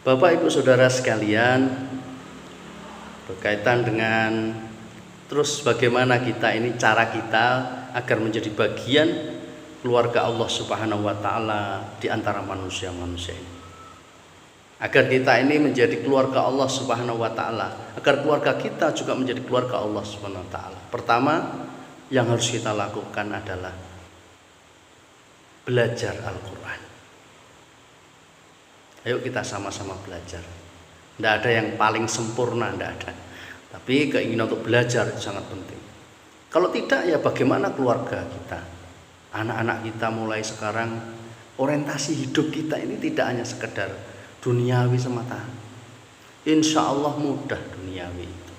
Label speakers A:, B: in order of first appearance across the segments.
A: Bapak Ibu Saudara sekalian, berkaitan dengan terus bagaimana kita ini, cara kita agar menjadi bagian keluarga Allah Subhanahu wa taala di antara manusia-manusia ini. Agar kita ini menjadi keluarga Allah Subhanahu wa taala, agar keluarga kita juga menjadi keluarga Allah Subhanahu wa taala. Pertama yang harus kita lakukan adalah belajar Al-Qur'an. Ayo kita sama-sama belajar. Tidak ada yang paling sempurna, tidak ada. Tapi keinginan untuk belajar itu sangat penting. Kalau tidak, ya bagaimana keluarga kita, anak-anak kita mulai sekarang, orientasi hidup kita ini tidak hanya sekedar duniawi semata. Insya Allah mudah duniawi itu.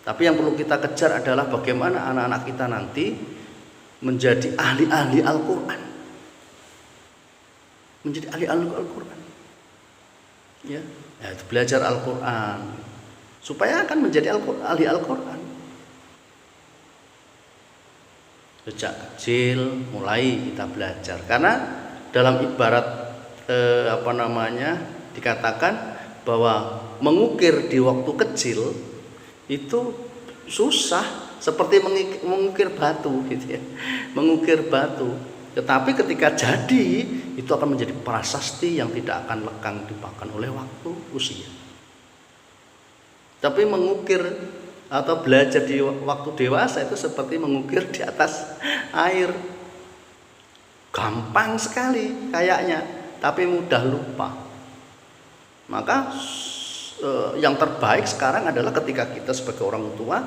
A: Tapi yang perlu kita kejar adalah bagaimana anak-anak kita nanti menjadi ahli-ahli Al-Quran. Menjadi ahli-ahli Al-Quran. Ya, itu belajar Al-Quran supaya akan menjadi ahli Al-Quran. Sejak kecil mulai kita belajar, karena dalam ibarat dikatakan bahwa mengukir di waktu kecil itu susah, seperti mengukir batu gitu ya. Mengukir batu, tetapi ketika jadi itu akan menjadi prasasti yang tidak akan lekang dimakan oleh waktu usia. Tapi mengukir atau belajar di waktu dewasa itu seperti mengukir di atas air. Gampang sekali kayaknya, tapi mudah lupa. Maka yang terbaik sekarang adalah ketika kita sebagai orang tua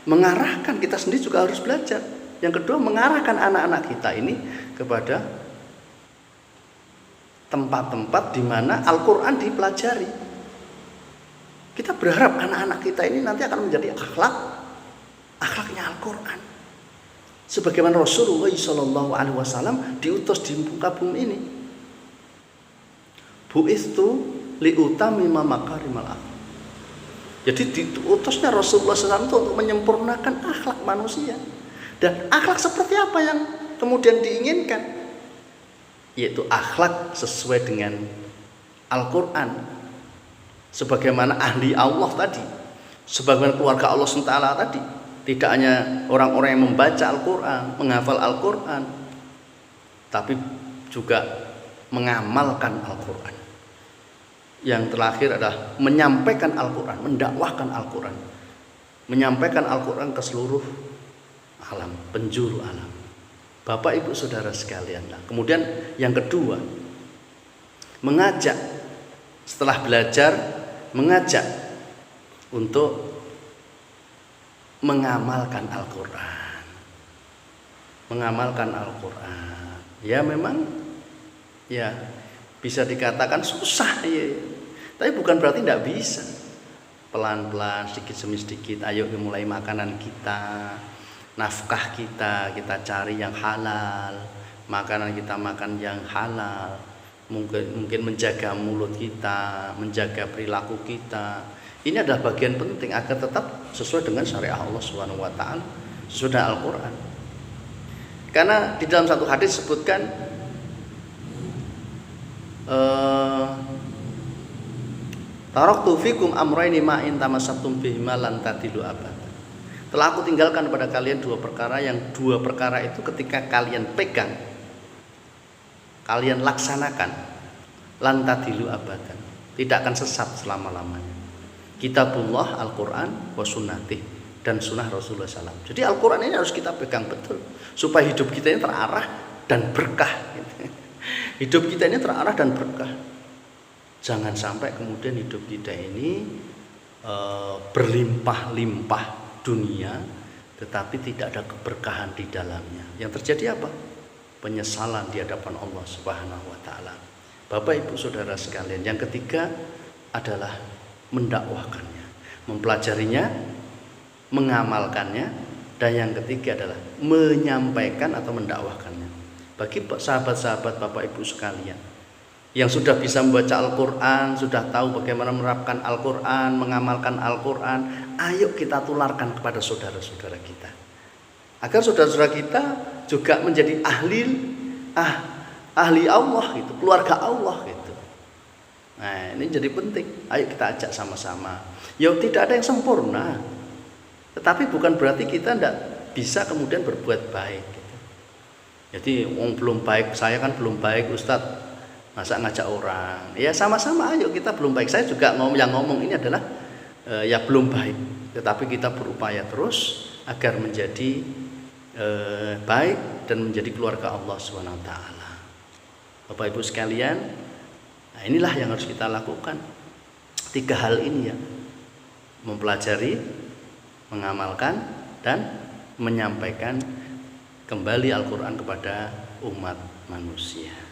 A: mengarahkan, kita sendiri juga harus belajar. Yang kedua, mengarahkan anak-anak kita ini kepada tempat-tempat di mana Al-Quran dipelajari. Kita berharap anak-anak kita ini nanti akan menjadi akhlaknya Al-Quran. Sebagaimana Rasulullah SAW diutus di muka bumi ini. Bu'istu liutamima makarimal akhlak. Jadi diutusnya Rasulullah SAW untuk menyempurnakan akhlak manusia. Dan akhlak seperti apa yang kemudian diinginkan? Yaitu akhlak sesuai dengan Al-Quran. Sebagaimana ahli Allah tadi, sebagaimana keluarga Allah SWT tadi. Tidak hanya orang-orang yang membaca Al-Quran, menghafal Al-Quran, tapi juga mengamalkan Al-Quran. Yang terakhir adalah menyampaikan Al-Quran, mendakwahkan Al-Quran, menyampaikan Al-Quran ke seluruh alam, penjuru alam. Bapak Ibu Saudara sekalian. Kemudian yang kedua, mengajak, setelah belajar, mengajak untuk mengamalkan Al-Quran. Mengamalkan Al-Quran. Ya memang ya bisa dikatakan susah ya. Tapi bukan berarti tidak bisa. Pelan-pelan, sedikit demi sedikit, ayo mulai makanan kita, nafkah kita cari yang halal, makanan kita makan yang halal, mungkin menjaga mulut kita, menjaga perilaku kita. Ini adalah bagian penting agar tetap sesuai dengan syariat Allah Subhanahu wa taala, sesuai dengan Al-Qur'an. Karena di dalam satu hadis disebutkan taraktu fikum amrayni ma in tamassaktum bihima lan tadilu abada. Telah aku tinggalkan pada kalian dua perkara, yang dua perkara itu ketika kalian pegang, kalian laksanakan, lan tadilu abadan, tidak akan sesat selama-lamanya. Kitabullah, Al-Quran, wa sunnatih, dan sunnah Rasulullah SAW. Jadi Al-Quran ini harus kita pegang betul, supaya hidup kita ini terarah dan berkah. Hidup kita ini terarah dan berkah. Jangan sampai kemudian hidup kita ini berlimpah-limpah dunia, tetapi tidak ada keberkahan di dalamnya. Yang terjadi apa? Penyesalan di hadapan Allah Subhanahu wa taala. Bapak Ibu Saudara sekalian, yang ketiga adalah mendakwahkannya, mempelajarinya, mengamalkannya, dan yang ketiga adalah menyampaikan atau mendakwahkannya. Bagi sahabat-sahabat Bapak Ibu sekalian yang sudah bisa membaca Al-Quran, sudah tahu bagaimana menerapkan Al-Quran, mengamalkan Al-Quran, ayo kita tularkan kepada saudara-saudara kita, agar saudara-saudara kita juga menjadi ahli Allah gitu, keluarga Allah gitu. Nah, ini jadi penting. Ayo kita ajak sama-sama. Ya tidak ada yang sempurna. Tetapi bukan berarti kita tidak bisa kemudian berbuat baik. Gitu. Jadi belum baik, saya kan belum baik Ustadz. Masa ngajak orang? Ya sama-sama ayo kita belum baik. Saya juga yang ngomong ini adalah ya belum baik. Tetapi kita berupaya terus agar menjadi baik dan menjadi keluarga Allah SWT. Bapak Ibu sekalian, nah inilah yang harus kita lakukan. 3 hal ini ya, mempelajari, mengamalkan, dan menyampaikan kembali Al-Quran kepada umat manusia.